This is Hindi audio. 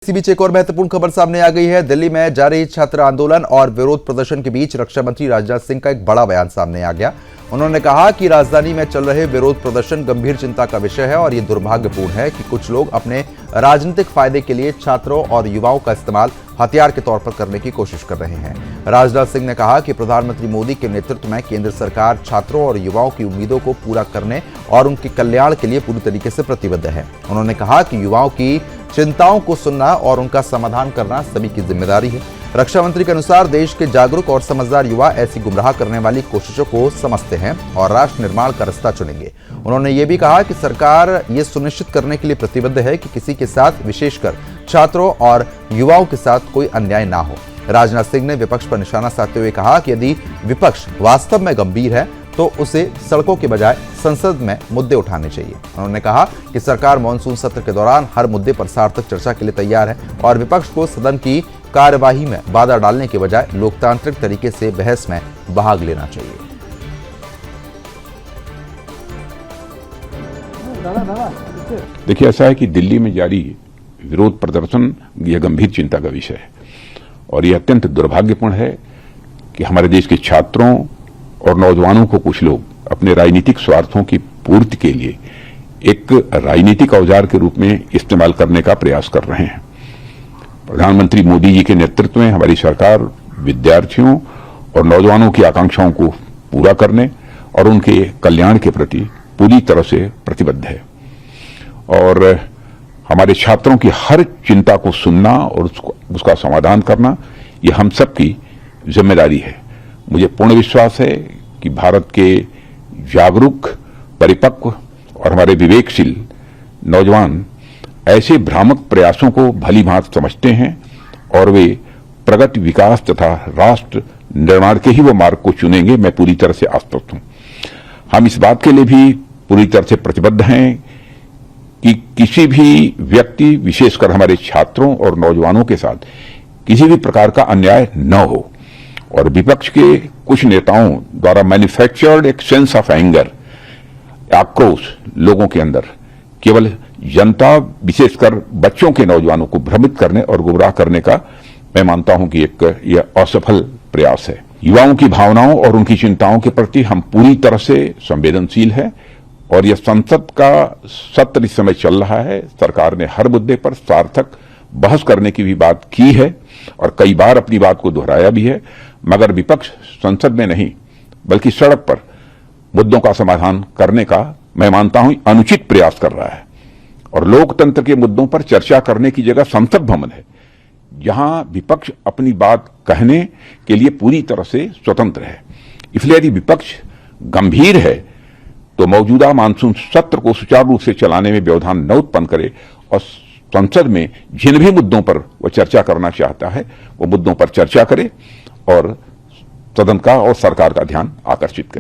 इसी बीच एक और महत्वपूर्ण खबर सामने आ गई है। दिल्ली में जारी छात्र आंदोलन और विरोध प्रदर्शन के बीच रक्षा मंत्री राजनाथ सिंह का एक बड़ा बयान सामने आ गया। उन्होंने कहा कि राजधानी में चल रहे विरोध प्रदर्शन गंभीर चिंता का विषय है और ये दुर्भाग्यपूर्ण है कि कुछ लोग अपने राजनीतिक फायदे के लिए छात्रों और युवाओं का इस्तेमाल हथियार के तौर पर करने की कोशिश कर रहे हैं। राजनाथ सिंह ने कहा कि प्रधानमंत्री मोदी के नेतृत्व में केंद्र सरकार छात्रों और युवाओं की उम्मीदों को पूरा करने और उनके कल्याण के लिए पूरी तरीके से प्रतिबद्ध है। उन्होंने कहा कि युवाओं की चिंताओं को सुनना और उनका समाधान करना सभी की जिम्मेदारी है। रक्षा मंत्री के अनुसार देश के जागरूक और समझदार युवा ऐसी गुमराह करने वाली कोशिशों को समझते हैं और राष्ट्र निर्माण का रास्ता चुनेंगे। उन्होंने ये भी कहा कि सरकार ये सुनिश्चित करने के लिए प्रतिबद्ध है कि किसी के साथ, विशेषकर छात्रों और युवाओं के साथ कोई अन्याय ना हो। राजनाथ सिंह ने विपक्ष पर निशाना साधते हुए कहा कि यदि विपक्ष वास्तव में गंभीर है तो उसे सड़कों के बजाय संसद में मुद्दे उठाने चाहिए। उन्होंने कहा कि सरकार मॉनसून सत्र के दौरान हर मुद्दे पर सार्थक चर्चा के लिए तैयार है और विपक्ष को सदन की कार्यवाही में बाधा डालने के बजाय लोकतांत्रिक तरीके से बहस में भाग लेना चाहिए। देखिए, ऐसा है कि दिल्ली में जारी विरोध प्रदर्शन यह गंभीर चिंता का विषय है और यह अत्यंत दुर्भाग्यपूर्ण है कि हमारे देश के छात्रों और नौजवानों को कुछ लोग अपने राजनीतिक स्वार्थों की पूर्ति के लिए एक राजनीतिक औजार के रूप में इस्तेमाल करने का प्रयास कर रहे हैं। प्रधानमंत्री मोदी जी के नेतृत्व में हमारी सरकार विद्यार्थियों और नौजवानों की आकांक्षाओं को पूरा करने और उनके कल्याण के प्रति पूरी तरह से प्रतिबद्ध है और हमारे छात्रों की हर चिंता को सुनना और उसका समाधान करना यह हम सबकी जिम्मेदारी है। मुझे पूर्ण विश्वास है कि भारत के जागरूक, परिपक्व और हमारे विवेकशील नौजवान ऐसे भ्रामक प्रयासों को भली भांति समझते हैं और वे प्रगति, विकास तथा राष्ट्र निर्माण के ही वो मार्ग को चुनेंगे। मैं पूरी तरह से आश्वस्त हूं। हम इस बात के लिए भी पूरी तरह से प्रतिबद्ध हैं कि किसी भी व्यक्ति, विशेषकर हमारे छात्रों और नौजवानों के साथ किसी भी प्रकार का अन्याय न हो और विपक्ष के कुछ नेताओं द्वारा मैन्युफैक्चर्ड एक सेंस ऑफ एंगर, आक्रोश लोगों के अंदर केवल जनता, विशेषकर बच्चों के नौजवानों को भ्रमित करने और गुमराह करने का मैं मानता हूं कि यह असफल प्रयास है। युवाओं की भावनाओं और उनकी चिंताओं के प्रति हम पूरी तरह से संवेदनशील हैं और यह संसद का सत्र इस समय चल रहा है। सरकार ने हर मुद्दे पर सार्थक बहस करने की भी बात की है और कई बार अपनी बात को दोहराया भी है, मगर विपक्ष संसद में नहीं बल्कि सड़क पर मुद्दों का समाधान करने का मैं मानता हूं अनुचित प्रयास कर रहा है और लोकतंत्र के मुद्दों पर चर्चा करने की जगह संसद भवन है जहां विपक्ष अपनी बात कहने के लिए पूरी तरह से स्वतंत्र है। इसलिए यदि विपक्ष गंभीर है तो मौजूदा मानसून सत्र को सुचारू रूप से चलाने में व्यवधान न उत्पन्न करे और संसद में जिन भी मुद्दों पर वह चर्चा करना चाहता है वो मुद्दों पर चर्चा करे और सदन का और सरकार का ध्यान आकर्षित करे।